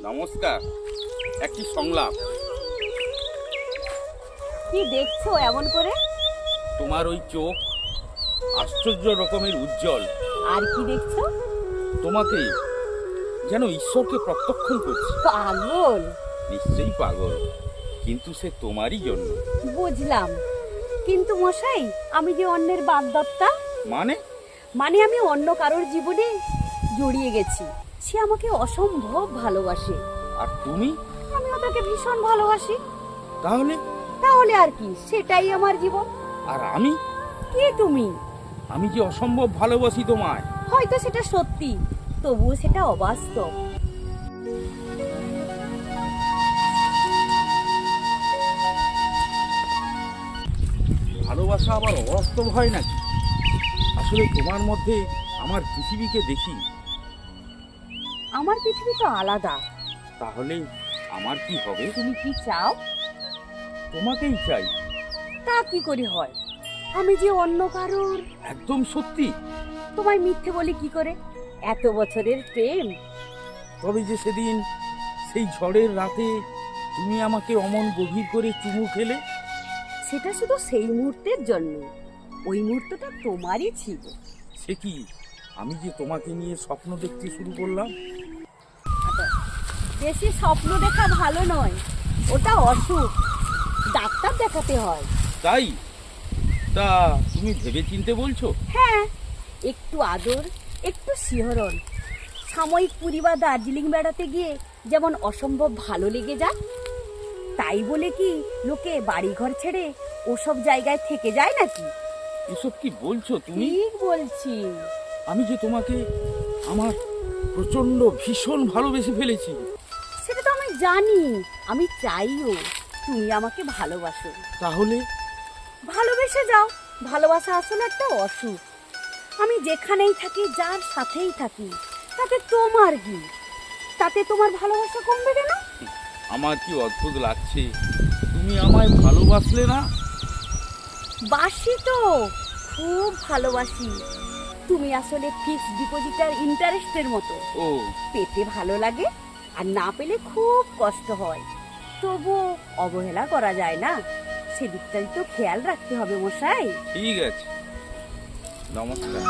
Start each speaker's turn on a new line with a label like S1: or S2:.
S1: নমস্কার। একটি সংলাপ।
S2: কি দেখছো এমন করে?
S1: তোমার ওই চোখ আশ্চর্য রকমের উজ্জ্বল।
S2: আর কি দেখছো?
S1: তোমাকে যেন ঈশ্বরকে প্রত্যক্ষণ করছি।
S2: পাগল?
S1: নিশ্চয়ই পাগল, কিন্তু সে তোমারই জন্য।
S2: বুঝলাম, কিন্তু মশাই আমি যে অন্যের বাগদত্তা।
S1: মানে?
S2: মানে আমি অন্য কারোর জীবনে জড়িয়ে গেছি। সে আমাকে অসম্ভব ভালোবাসে,
S1: আর তুমি?
S2: আমিও তাকে ভীষণ ভালোবাসি।
S1: তাহলে?
S2: তাহলে আর কি, সেটাই আমার জীবন।
S1: আর আমি?
S2: কে তুমি?
S1: আমি যে অসম্ভব ভালোবাসি তোমায়।
S2: হয়তো সেটা সত্যি, তবুও সেটা অবাস্তব।
S1: ভালোবাসা আবার অবাস্তব হয় নাকি? আসলে তোমার মধ্যে আমার পৃথিবীকে দেখি।
S2: আমার পৃথিবী তো আলাদা।
S1: তাহলে আমার কি হবে?
S2: তুমি কি চাও?
S1: তোমাকেই চাই।
S2: তা কি করে হয়? আমি যে অন্য কারোর।
S1: একদম সত্যি।
S2: তোমায় মিথ্যে বলি কি করে? এত বছরের প্রেম।
S1: তবে যে সেদিন সেই ঝড়ের রাতে তুমি আমাকে অমন গভীর করে চুমু খেলে।
S2: সেটা শুধু সেই মুহূর্তের জন্য। ওই মুহূর্তটা তোমারই ছিল।
S1: সে কি, আমি যে তোমাকে নিয়ে স্বপ্ন দেখতে শুরু করলাম?
S2: বেশি স্বপ্ন দেখা ভালো নয়, ওটা অসুখ, ডাক্তার দেখাতে হয়।
S1: তাই? তা তুমি ভেবে চিনতে বলছো?
S2: হ্যাঁ, একটু আদর, একটু শিহরণ। সাময়িক পুরী বা দার্জিলিং বেড়াতে গিয়ে যেমন অসম্ভব ভালো লেগে যায়, তাই বলে কি লোকে বাড়িঘর ছেড়ে ওসব জায়গায় থেকে যায় নাকি?
S1: এসব কি বলছো তুমি?
S2: ঠিক বলছি।
S1: আমি যে তোমাকে আমার প্রচন্ড ভীষণ ভালোবেসে ফেলেছি।
S2: সেটা তো আমি জানি, আমি চাইও তুমি আমাকে ভালোবাসো।
S1: তাহলে?
S2: ভালোবেসে যাও। ভালোবাসা আসলে একটা অসুখ। আমি যেখানেই থাকি, যার সাথেই থাকি, তাতে তোমার কি? তাতে তোমার ভালোবাসা কমবে কেন?
S1: আমার কি অদ্ভুত লাগছে, তুমি আমায় ভালোবাসলে না?
S2: বাসি তো, খুব ভালোবাসি। তুমি আসলে ফিক্সড ডিপোজিটার ইন্টারেস্টের মতো।
S1: ও,
S2: পেতে ভালো লাগে, আর না পেলে খুব কষ্ট হয়। তবু অবহেলা করা যায় না, সেদিকটাই তো খেয়াল রাখতে হবে মশাই।
S1: ঠিক আছে, নমস্কার।